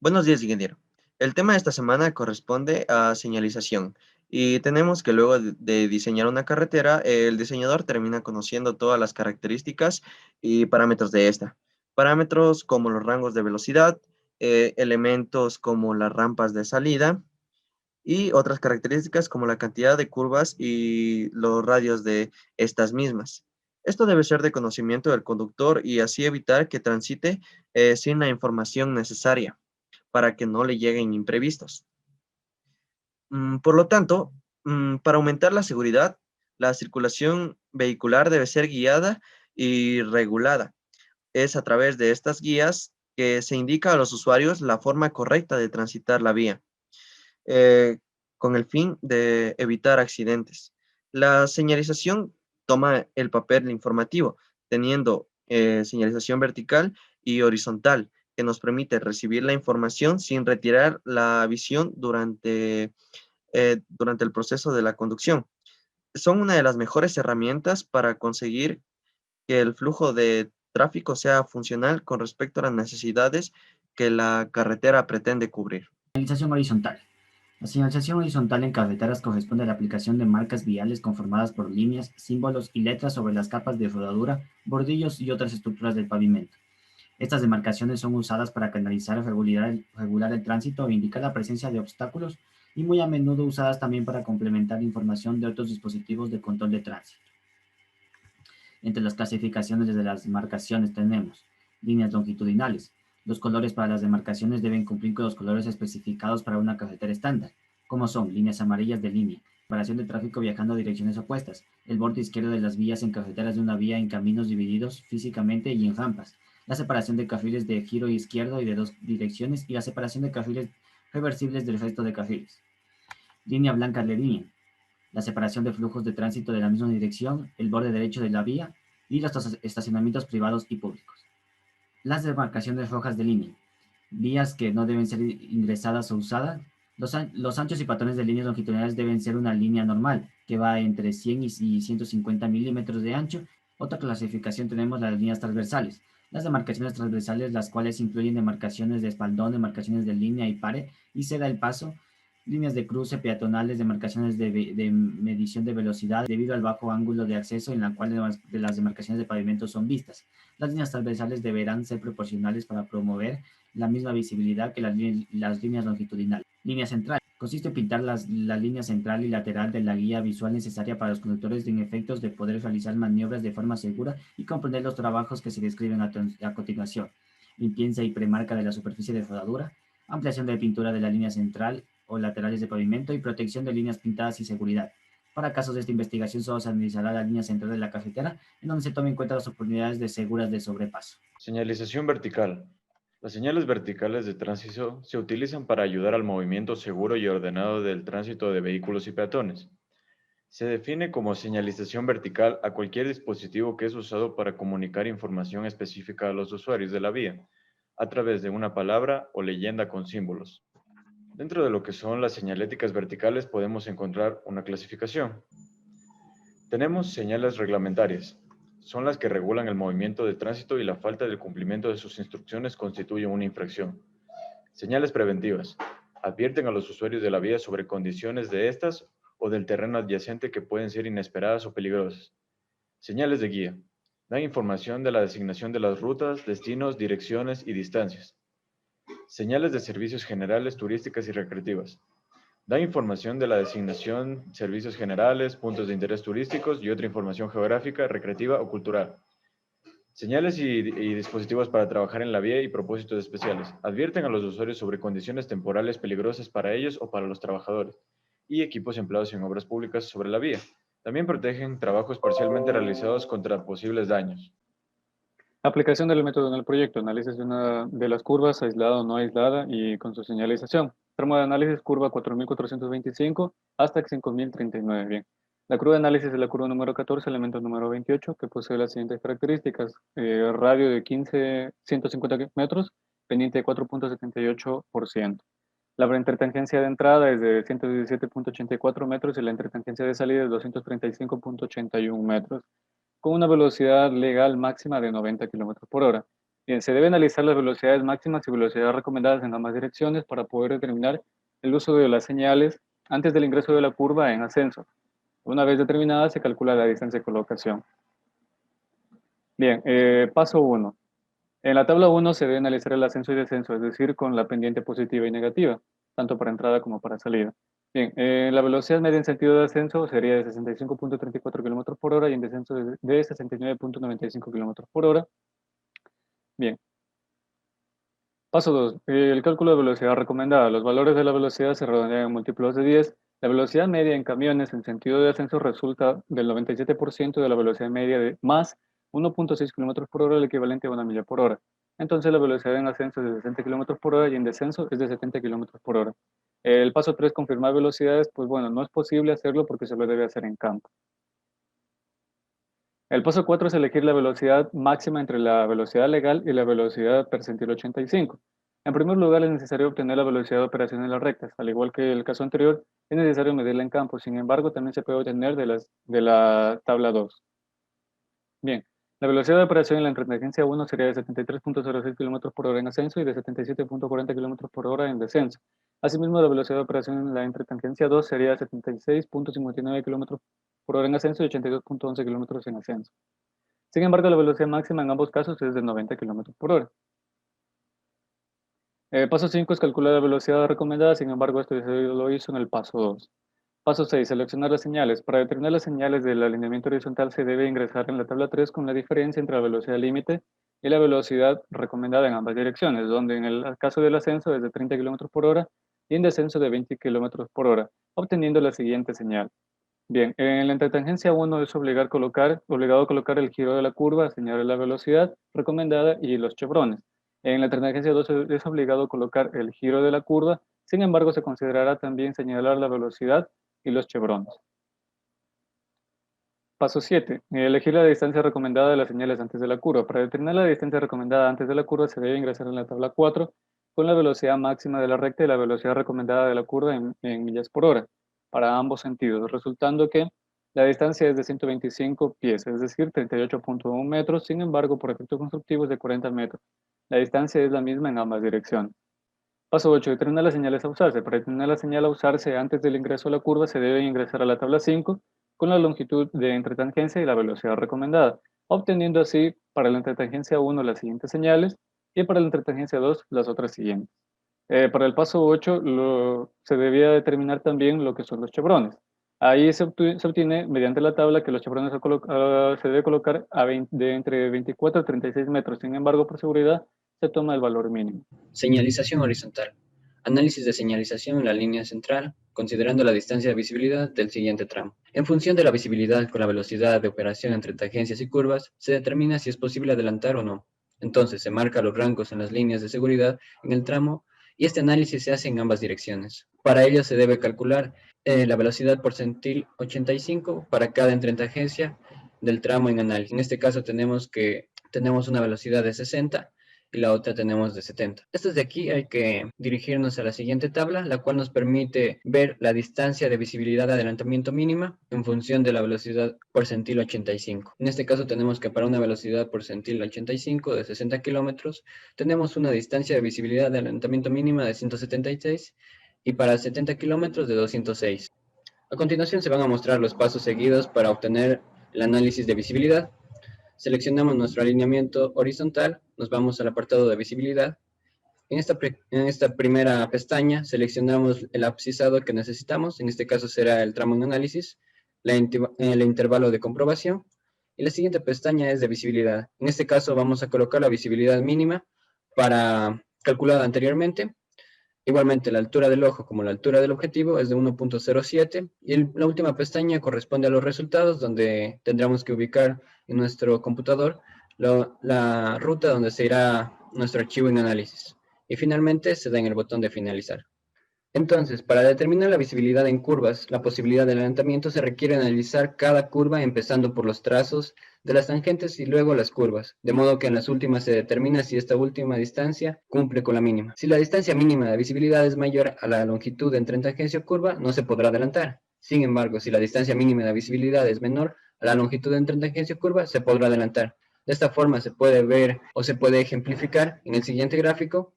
Buenos días, ingeniero. El tema de esta semana corresponde a señalización y tenemos que luego de diseñar una carretera, el diseñador termina conociendo todas las características y parámetros de esta. Parámetros como los rangos de velocidad, elementos como las rampas de salida y otras características como la cantidad de curvas y los radios de estas mismas. Esto debe ser de conocimiento del conductor y así evitar que transite sin la información necesaria para que no le lleguen imprevistos. Por lo tanto, para aumentar la seguridad, la circulación vehicular debe ser guiada y regulada. Es a través de estas guías que se indica a los usuarios la forma correcta de transitar la vía, eh, con el fin de evitar accidentes. La señalización toma el papel informativo, teniendo señalización vertical y horizontal, que nos permite recibir la información sin retirar la visión durante el proceso de la conducción. Son una de las mejores herramientas para conseguir que el flujo de tráfico sea funcional con respecto a las necesidades que la carretera pretende cubrir. Señalización horizontal. La señalización horizontal en carreteras corresponde a la aplicación de marcas viales conformadas por líneas, símbolos y letras sobre las capas de rodadura, bordillos y otras estructuras del pavimento. Estas demarcaciones son usadas para canalizar o regular el tránsito e indicar la presencia de obstáculos y muy a menudo usadas también para complementar información de otros dispositivos de control de tránsito. Entre las clasificaciones de las demarcaciones tenemos líneas longitudinales. Los colores para las demarcaciones deben cumplir con los colores especificados para una carretera estándar, como son líneas amarillas de línea, separación de tráfico viajando a direcciones opuestas, el borde izquierdo de las vías en carreteras de una vía en caminos divididos físicamente y en rampas, la separación de carriles de giro izquierdo y de dos direcciones y la separación de carriles reversibles del resto de carriles. Línea blanca de línea, la separación de flujos de tránsito de la misma dirección, el borde derecho de la vía y los estacionamientos privados y públicos. Las demarcaciones rojas de línea, vías que no deben ser ingresadas o usadas. Los anchos y patrones de líneas longitudinales deben ser una línea normal, que va entre 100 y 150 milímetros de ancho. Otra clasificación tenemos las líneas transversales. Las demarcaciones transversales, las cuales incluyen demarcaciones de espaldón, demarcaciones de línea y pare y ceda el paso, líneas de cruce peatonales, demarcaciones de medición de velocidad debido al bajo ángulo de acceso en la cual las demarcaciones de pavimento son vistas. Las líneas transversales deberán ser proporcionales para promover la misma visibilidad que las líneas longitudinales. Línea central. Consiste en pintar la línea central y lateral de la guía visual necesaria para los conductores en efectos de poder realizar maniobras de forma segura y comprender los trabajos que se describen a continuación. Limpieza y premarca de la superficie de rodadura, ampliación de pintura de la línea central o laterales de pavimento y protección de líneas pintadas y seguridad. Para casos de esta investigación solo se analizará la línea central de la carretera, en donde se tomen en cuenta las oportunidades de seguras de sobrepaso. Señalización vertical. Las señales verticales de tránsito se utilizan para ayudar al movimiento seguro y ordenado del tránsito de vehículos y peatones. Se define como señalización vertical a cualquier dispositivo que es usado para comunicar información específica a los usuarios de la vía, a través de una palabra o leyenda con símbolos. Dentro de lo que son las señaléticas verticales podemos encontrar una clasificación. Tenemos señales reglamentarias. Son las que regulan el movimiento de tránsito y la falta del cumplimiento de sus instrucciones constituye una infracción. Señales preventivas. Advierten a los usuarios de la vía sobre condiciones de estas o del terreno adyacente que pueden ser inesperadas o peligrosas. Señales de guía. Dan información de la designación de las rutas, destinos, direcciones y distancias. Señales de servicios generales, turísticas y recreativas. Da información de la designación, servicios generales, puntos de interés turísticos y otra información geográfica, recreativa o cultural. Señales y dispositivos para trabajar en la vía y propósitos especiales. Advierten a los usuarios sobre condiciones temporales peligrosas para ellos o para los trabajadores y equipos empleados en obras públicas sobre la vía. También protegen trabajos parcialmente realizados contra posibles daños. Aplicación del método en el proyecto, análisis de una de las curvas, aislada o no aislada, y con su señalización. Tramo de análisis, curva 4425 hasta 5039. Bien. La curva de análisis es la curva número 14, elemento número 28, que posee las siguientes características. Radio de 150 metros, pendiente de 4,78%. La intertangencia de entrada es de 117,84 metros y la intertangencia de salida es 235,81 metros con una velocidad legal máxima de 90 km por hora. Bien, se debe analizar las velocidades máximas y velocidades recomendadas en ambas direcciones para poder determinar el uso de las señales antes del ingreso de la curva en ascenso. Una vez determinada, se calcula la distancia de colocación. Bien, paso 1. En la tabla 1 se debe analizar el ascenso y descenso, es decir, con la pendiente positiva y negativa, tanto para entrada como para salida. Bien, la velocidad media en sentido de ascenso sería de 65.34 km por hora y en descenso de 69.95 km por hora. Bien, paso 2. El cálculo de velocidad recomendada. Los valores de la velocidad se redondean en múltiplos de 10. La velocidad media en camiones en sentido de ascenso resulta del 97% de la velocidad media de más 1.6 km por hora, el equivalente a 1 milla por hora. Entonces la velocidad en ascenso es de 60 km por hora y en descenso es de 70 km por hora. El paso 3, confirmar velocidades, pues bueno, no es posible hacerlo porque se lo debe hacer en campo. El paso 4 es elegir la velocidad máxima entre la velocidad legal y la velocidad percentil 85. En primer lugar, es necesario obtener la velocidad de operación en las rectas. Al igual que el caso anterior, es necesario medirla en campo. Sin embargo, también se puede obtener de la tabla 2. Bien, la velocidad de operación en la intransigencia 1 sería de 73.06 km por hora en ascenso y de 77.40 km por hora en descenso. Asimismo, la velocidad de operación en la intertangencia 2 sería de 76.59 km por hora en ascenso y 82.11 km en ascenso. Sin embargo, la velocidad máxima en ambos casos es de 90 km por hora. Paso 5 es calcular la velocidad recomendada, sin embargo, esto ya se lo hizo en el paso 2. Paso 6, seleccionar las señales. Para determinar las señales del alineamiento horizontal se debe ingresar en la tabla 3 con la diferencia entre la velocidad límite y la velocidad recomendada en ambas direcciones, donde en el caso del ascenso es de 30 km por hora y en descenso de 20 km por hora, obteniendo la siguiente señal. Bien, en la intertangencia 1 es obligado a colocar el giro de la curva, señalar la velocidad recomendada y los chevrones. En la intertangencia 2 es obligado colocar el giro de la curva, sin embargo se considerará también señalar la velocidad y los chevrones. Paso 7. Elegir la distancia recomendada de las señales antes de la curva. Para determinar la distancia recomendada antes de la curva se debe ingresar en la tabla 4 con la velocidad máxima de la recta y la velocidad recomendada de la curva en millas por hora para ambos sentidos, resultando que la distancia es de 125 pies, es decir, 38.1 metros, sin embargo, por efectos constructivos de 40 metros. La distancia es la misma en ambas direcciones. Paso 8. Determinar las señales a usarse. Para determinar la señal a usarse antes del ingreso a la curva se debe ingresar a la tabla 5 con la longitud de entretangencia y la velocidad recomendada, obteniendo así para la entretangencia 1 las siguientes señales y para la entretangencia 2 las otras siguientes. Para el paso 8 se debía determinar también lo que son los chevrones. Ahí se obtiene mediante la tabla que los chevrones se debe colocar de entre 24 a 36 metros. Sin embargo, por seguridad, se toma el valor mínimo. Señalización horizontal. Análisis de señalización en la línea central, considerando la distancia de visibilidad del siguiente tramo. En función de la visibilidad con la velocidad de operación entre tangencias y curvas, se determina si es posible adelantar o no. Entonces, se marcan los rangos en las líneas de seguridad en el tramo y este análisis se hace en ambas direcciones. Para ello se debe calcular la velocidad porcentil 85 para cada entretangencia del tramo en análisis. En este caso tenemos una velocidad de 60 y la otra tenemos de 70. Desde aquí hay que dirigirnos a la siguiente tabla, la cual nos permite ver la distancia de visibilidad de adelantamiento mínima en función de la velocidad porcentil 85. En este caso tenemos que para una velocidad porcentil 85 de 60 kilómetros, tenemos una distancia de visibilidad de adelantamiento mínima de 176 y para 70 kilómetros de 206. A continuación se van a mostrar los pasos seguidos para obtener el análisis de visibilidad. Seleccionamos nuestro alineamiento horizontal, nos vamos al apartado de visibilidad. En esta primera pestaña seleccionamos el abscisado que necesitamos, en este caso será el tramo en análisis, el intervalo de comprobación, y la siguiente pestaña es de visibilidad. En este caso vamos a colocar la visibilidad mínima calculada anteriormente. Igualmente la altura del ojo como la altura del objetivo es de 1.07 y la última pestaña corresponde a los resultados donde tendremos que ubicar en nuestro computador la ruta donde se irá nuestro archivo en análisis y finalmente se da en el botón de finalizar. Entonces, para determinar la visibilidad en curvas, la posibilidad de adelantamiento se requiere analizar cada curva empezando por los trazos de las tangentes y luego las curvas, de modo que en las últimas se determina si esta última distancia cumple con la mínima. Si la distancia mínima de visibilidad es mayor a la longitud entre tangencia o curva, no se podrá adelantar. Sin embargo, si la distancia mínima de visibilidad es menor a la longitud entre tangencia o curva, se podrá adelantar. De esta forma se puede ver o se puede ejemplificar en el siguiente gráfico